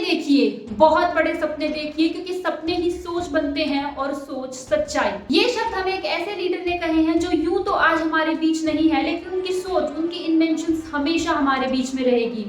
देखिए, बहुत बड़े सपने देखिए, क्योंकि सपने ही सोच बनते हैं और सोच सच्चाई। ये शब्द हमें एक ऐसे लीडर ने कहे हैं जो यूं तो आज हमारे बीच नहीं है, लेकिन उनकी सोच, उनकी इन्वेंशंस हमेशा हमारे बीच में रहेगी।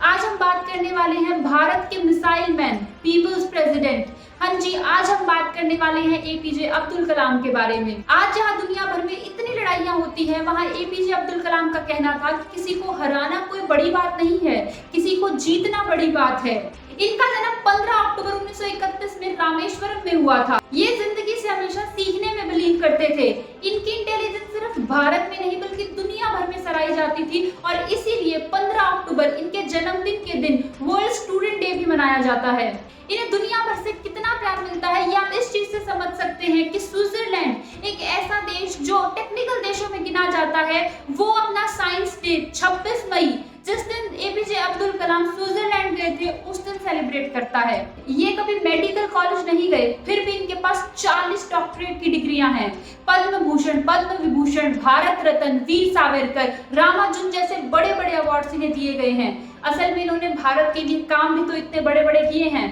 आज हम बात करने वाले हैं भारत के मिसाइल मैन, पीपल्स प्रेसिडेंट। हाँ जी, आज हम बात करने वाले हैं एपीजे अब्दुल कलाम के बारे में। आज जहाँ दुनिया भर में इतनी लड़ाइयाँ होती हैं, वहाँ एपीजे अब्दुल कलाम का कहना था कि किसी को हराना कोई बड़ी बात नहीं है, किसी को जीतना बड़ी बात है। इनका जन्म 15 अक्टूबर 1931 में रामेश्वरम में हुआ था। ये जिंदगी से हमेशा सीखने में बिलीव करते थे। इनकी इंटेलिजेंस सिर्फ भारत में नहीं बल्कि दुनिया भर में सराही जाती थी और इसीलिए 15 अक्टूबर इनके जन्मदिन के दिन वर्ल्ड स्टूडेंट डे भी मनाया जाता है। इन्हें दुनिया भर से कितना प्यार मिलता है ये आप इस चीज से समझ सकते हैं कि स्विट्जरलैंड एक ऐसा देश जो टेक्निकल देशों में गिना जाता है, वो अपना साइंस डे 26 मई, जिस दिन एपीजे अब्दुल कलाम स्विट्जरलैंड गए थे, उस दिन सेलिब्रेट करता है। ये कभी मेडिकल कॉलेज नहीं गए, फिर भी इनके पास 40 डॉक्टरेट की डिग्रियां हैं। पद्म भूषण, पद्म विभूषण, भारत रत्न, वीर सावरकर, रामानुजन जैसे बड़े बड़े अवार्ड इन्हें दिए गए हैं। असल में इन्होंने भारत के लिए काम भी तो इतने बड़े बड़े किए हैं।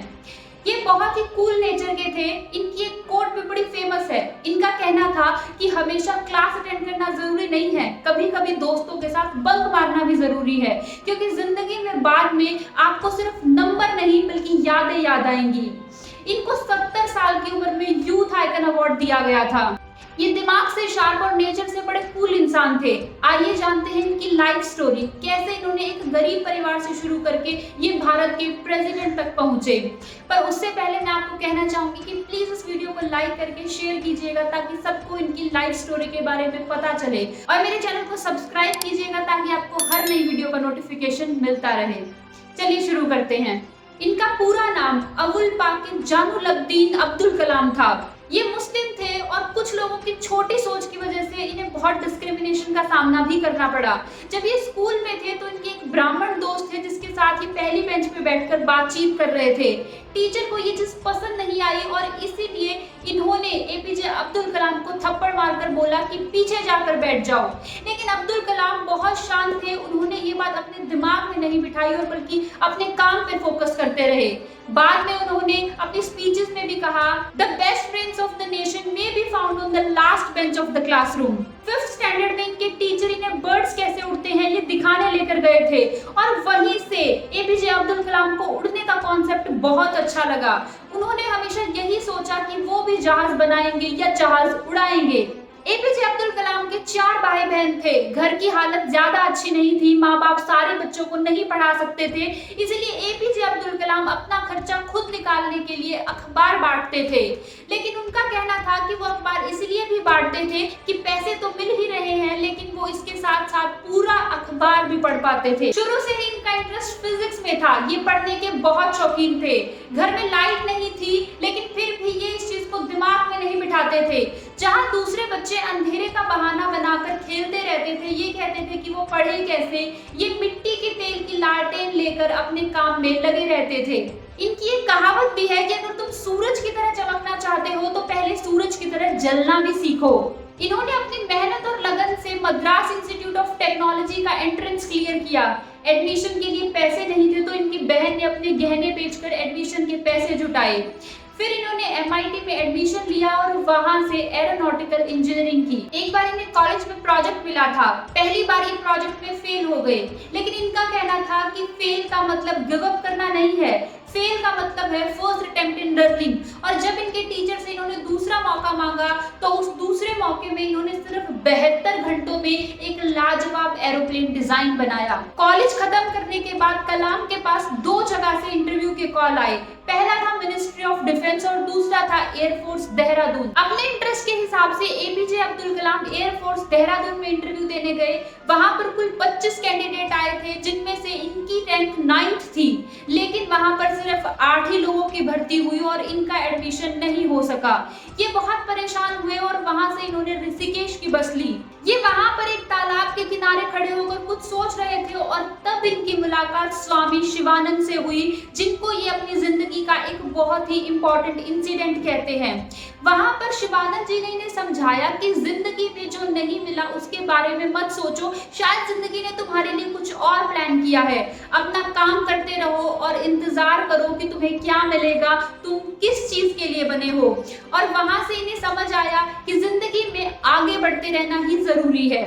ये बहुत ही कूल नेचर के थे। इनकी एक कोट भी बड़ी फेमस है। इनका कहना था कि हमेशा क्लास अटेंड करना जरूरी नहीं है, कभी कभी दोस्तों के साथ बंक मारना भी जरूरी है, क्योंकि जिंदगी में बाद में आपको सिर्फ नंबर नहीं बल्कि यादें याद आएंगी। इनको 70 साल की उम्र में यूथ आइकन अवार्ड दिया गया था। ये दिमाग से शार्प और नेचर से बड़े कूल इंसान थे। आइए जानते हैं इनकी लाइफ स्टोरी, कैसे इन्होंने एक गरीब परिवार से शुरू करके ये भारत के प्रेसिडेंट तक पहुंचे। पर उससे पहले मैं आपको कहना चाहूंगी कि प्लीज इस वीडियो को लाइक करके शेयर कीजिएगा ताकि सबको इनकी लाइफ स्टोरी के बारे में पता चले, और मेरे चैनल को सब्सक्राइब कीजिएगा ताकि आपको हर नई वीडियो का नोटिफिकेशन मिलता रहे। चलिए शुरू करते हैं। इनका पूरा नाम अबुल पाकिर जानुलब्दीन अब्दुल कलाम था। ये मुस्लिम थे और कुछ लोगों की छोटी सोच की वजह से इन्हें बहुत डिस्क्रिमिनेशन का सामना भी करना पड़ा। जब ये स्कूल में थे तो इनके एक ब्राह्मण दोस्त थे जिसके साथ ये पहली बेंच पे बैठकर बातचीत कर रहे थे। टीचर को ये चीज पसंद नहीं आई और इसीलिए इन्होंने एपीजे अब्दुल कलाम को थप्पड़ मारकर बोला कि पीछे जाकर बैठ जाओ। लेकिन अब्दुल कलाम बहुत शांत थे, उन्होंने ये बात अपने दिमाग में नहीं बिठाई और बल्कि अपने काम पे फोकस करते रहे। बाद में उन्होंने अपनी स्पीचेस में भी कहा, the best brains of the nation may be found on the last bench of the classroom. 5th standard में इनके टीचर इन्हें बर्ड्स कैसे उड़ते हैं ये दिखाने लेकर गए थे और वहीं से एपीजे अब्दुल कलाम को उड़ने का कॉन्सेप्ट बहुत अच्छा लगा। उन्होंने हमेशा यही सोचा कि वो भी जहाज बनाएंगे या जहाज उड़ाएंगे। एपीजे अब्दुल कलाम के 4 भाई बहन थे। घर की हालत ज्यादा अच्छी नहीं थी, माँ बाप सारे बच्चों को नहीं पढ़ा सकते थे, इसलिए एपीजे अब्दुल कलाम अपना खर्चा खुद निकालने के लिए अखबार बांटते थे। लेकिन उनका कहना था कि वो अखबार इसलिए भी बांटते थे कि पैसे तो मिल ही रहे हैं, लेकिन वो इसके साथ साथ पूरा अखबार भी पढ़ पाते थे। शुरू से ही इनका इंटरेस्ट फिजिक्स में था। ये पढ़ने के बहुत शौकीन थे। घर में लाइट नहीं थी, लेकिन फिर भी ये इस चीज को दिमाग में नहीं बिठाते थे। जहाँ दूसरे बच्चे अंधेरे का बहाना बनाकर खेलते रहते थे, ये कहते थे कि वो पढ़े कैसे, ये मिट्टी के तेल की लालटेन लेकर अपने काम में लगे रहते थे। इनकी एक कहावत भी है कि अगर तुम सूरज की तरह चमकना चाहते हो तो पहले सूरज की तरह जलना भी सीखो। इन्होंने अपनी मेहनत और लगन से मद्रास इंस्टीट्यूट ऑफ टेक्नोलॉजी का एंट्रेंस क्लियर किया। एडमिशन के लिए पैसे नहीं थे तो इनकी बहन ने अपने गहने बेचकर एडमिशन के पैसे जुटाए। फिर इन्होंने MIT में एडमिशन लिया और वहां से एरोनॉटिकल इंजीनियरिंग की। एक बार इन्हें कॉलेज में प्रोजेक्ट मिला था। पहली बार ये प्रोजेक्ट में फेल हो गए, लेकिन इनका कहना था कि फेल का मतलब गिव अप करना नहीं है, फेल का मतलब है फर्स्ट अटेम्प्ट इन लर्निंग। और जब इनके टीचर से इन्होंने दूसरा मौका मांगा तो उस दूसरे मौके में इन्होंने सिर्फ 72 घंटों में एक लाजवाब एरोप्लेन डिजाइन बनाया। कॉलेज खत्म करने के बाद कलाम के पास 2 जगह से इंटरव्यू के कॉल आए। पहला था मिनिस्ट्री ऑफ डिफेंस और दूसरा था एयरफोर्स देहरादून। अपने इंटरेस्ट के हिसाब से एपीजे अब्दुल कलाम एयरफोर्स देहरादून में इंटरव्यू देने गए। वहां पर कुल 25 कैंडिडेट आए थे, जिनमें से इनकी रैंक 9th थी, लेकिन वहां पर सिर्फ 8 ही लोगों की भर्ती हुई और इनका एडमिशन नहीं हो सका। ये बहुत परेशान हुए और वहां से इन्होंने ऋषिकेश की बस ली। ये वहां पर एक तालाब के किनारे खड़े होकर कुछ सोच रहे थे और तब इनकी मुलाकात स्वामी शिवानंद से हुई, जिनको ये अपनी जिंदगी का एक बहुत ही इंपॉर्टेंट इंसिडेंट कहते हैं। वहां पर शिवानंद जी ने इन्हें समझाया कि जिंदगी में जो नहीं मिला उसके बारे में मत सोचो, शायद जिंदगी ने तुम्हारे लिए कुछ और प्लान किया है। अपना काम करते रहो और इंतजार करो कि तुम्हें क्या मिलेगा, तुम किस चीज के लिए बने हो। और वहां से इन्हें समझ आया कि जिंदगी में आगे बढ़ते रहना ही जरूरी है।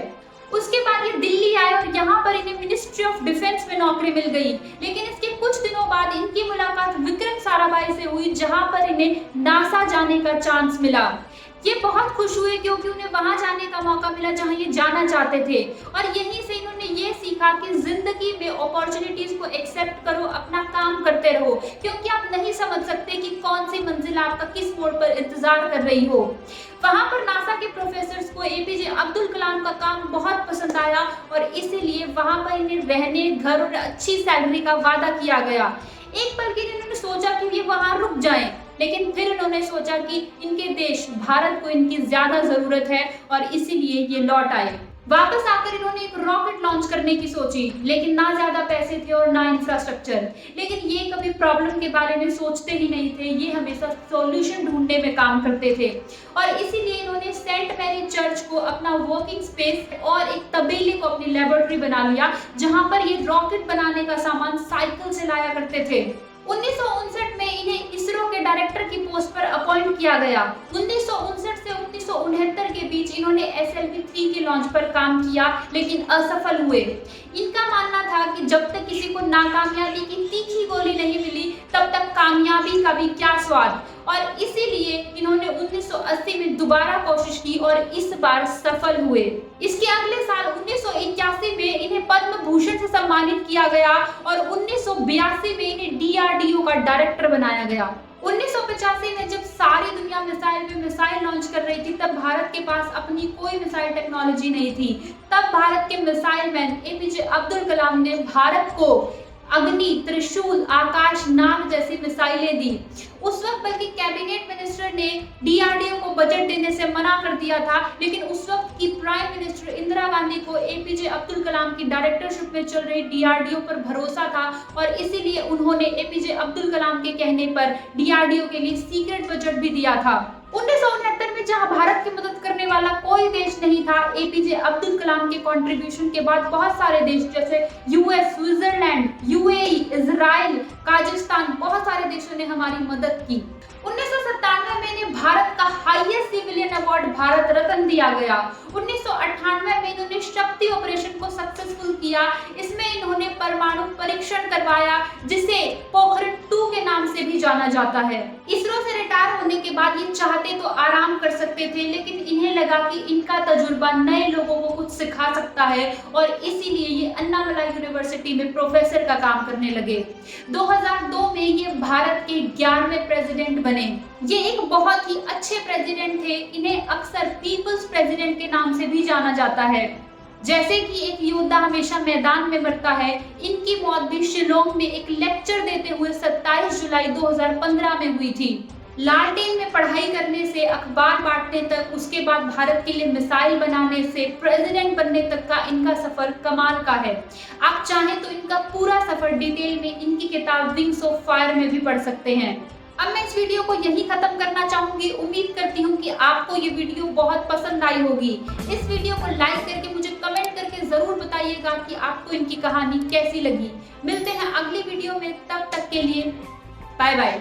उसके बाद ये दिल्ली आए और यहाँ पर इन्हें मिनिस्ट्री ऑफ डिफेंस में नौकरी मिल गई। लेकिन इसके कुछ दिनों बाद इनकी मुलाकात विक्रम साराभाई से हुई, जहां पर इन्हें नासा जाने का चांस मिला। ये बहुत खुश हुए क्योंकि उन्हें वहां जाने का मौका मिला जहां ये जाना चाहते थे। और यहीं से इन्होंने ये सीखा कि जिंदगी में अपॉर्चुनिटीज को एक्सेप्ट करो, अपना काम करते रहो, क्योंकि आप नहीं समझ सकते कि कौन सी मंजिल आपका किस मोड़ पर इंतजार कर रही हो। वहां पर नासा के प्रोफेसर्स को एपीजे अब्दुल कलाम का काम बहुत पसंद आया और इसीलिए वहां पर इन्हें रहने, घर और अच्छी सैलरी का वादा किया गया। एक पल के लिए इन्होंने सोचा कि ये वहां रुक जाएं, लेकिन फिर उन्होंने सोचा कि इनके देश भारत को इनकी ज्यादा जरूरत है और इसीलिए ये लौट आए। वापस आकर इन्होंने एक रॉकेट लॉन्च करने की सोची, लेकिन ना ज्यादा पैसे थे और ना इंफ्रास्ट्रक्चर। लेकिन ये कभी प्रॉब्लम के बारे में सोचते ही नहीं थे, ये हमेशा सॉल्यूशन ढूंढने में काम करते थे। और इसीलिए इन्होंने सेंट मैरी चर्च को अपना वर्किंग स्पेस और एक तबेले को अपनी लेबोरेटरी बना लिया, जहां पर ये रॉकेट बनाने का सामान साइकिल से लाया करते थे। 1959 में इन्हें इसरो के डायरेक्टर की पोस्ट पर अपॉइंट किया गया। 1959 से 1969 के बीच इन्होंने SLV-3 के लॉन्च पर काम किया, लेकिन असफल हुए। इनका मानना था कि जब तक किसी को नाकामयाबी की तीखी गोली नहीं मिली, तब तक कामयाबी का भी क्या स्वाद। और इसीलिए इन्होंने 1980 में दोबारा कोशिश की और इस बार सफल हुए। इसके अगले साल 1981 में इन्हें पद्म भूषण से सम्मानित किया गया और 1982 में इन्हें DRDO का डायरेक्टर बनाया गया। 1985 में जब सारी दुनिया मिसाइल पे मिसाइल लॉन्च कर रही थी, तब भारत के पास अपनी कोई मिसाइल टेक्नोलॉजी नहीं थी। तब भारत के missile man APJ Abdul Kalam ने भारत को अग्नि, त्रिशूल, आकाश नाग जैसी मिसाइलें दी। उस वक्त बल्कि कैबिनेट मिनिस्टर ने DRDO को बजट देने से मना कर दिया था, लेकिन उस वक्त की प्राइम मिनिस्टर इंदिरा गांधी को एपीजे अब्दुल कलाम की डायरेक्टरशिप में चल रही DRDO पर भरोसा था और इसीलिए उन्होंने एपीजे अब्दुल कलाम के कहने पर DRDO के लिए सीक्रेट बजट भी दिया था। 1969 में जहां भारत की मदद करने वाला कोई देश नहीं था, एपीजे अब्दुल कलाम के कंट्रीब्यूशन के बाद बहुत सारे देश जैसे US, Switzerland, UAE, Israel, Kazakhstan, बहुत सारे देशों ने हमारी मदद की। 1997 में इन्हें भारत का highest civilian award Bharat Ratna दिया गया। 1998 में इन्होंने शक्ति ऑपरेशन को सक्सेसफुल किया। इसमें इन्होंने परमाणु परीक्षण करवाया, जिसे पोखरण 2 के नाम से भी जाना जाता है। इसरो से रिटायर होने के बाद ये चाहते तो आराम कर सकते थे, लेकिन इन्हें लगा कि इनका तजुर्बा नए लोगों को कुछ सिखा सकता है और इसीलिए ये अन्नामलाई यूनिवर्सिटी में प्रोफेसर का काम करने लगे। 2002 में ये भारत के 11वें प्रेसिडेंट बने। ये एक बहुत ही अच्छे प्रेसिडेंट थे। इन्हें अक्सर पीपल्स प्रेसिडेंट के नाम से भी जाना जाता है। जैसे कि एक योद्धा हमेशा मैदान में मरता है, इनकी मौत भी शिलोंग में एक लेक्चर देते हुए 27 जुलाई 2015 में हुई थी। लालटेन में पढ़ाई करने से अखबार बांटने तक, उसके बाद भारत के लिए मिसाइल बनाने से प्रेसिडेंट बनने तक का इनका सफर कमाल का है। आप चाहें तो इनका पूरा सफर डिटेल में इनकी किताब विंग्स ऑफ फायर में भी पढ़ सकते हैं। अब मैं इस वीडियो को यही खत्म करना चाहूंगी। उम्मीद करती हूँ कि आपको ये वीडियो बहुत पसंद आई होगी। इस वीडियो को लाइक करके मुझे कमेंट करके जरूर बताइएगा कि आपको इनकी कहानी कैसी लगी। मिलते हैं अगली वीडियो में, तब तक के लिए बाय बाय।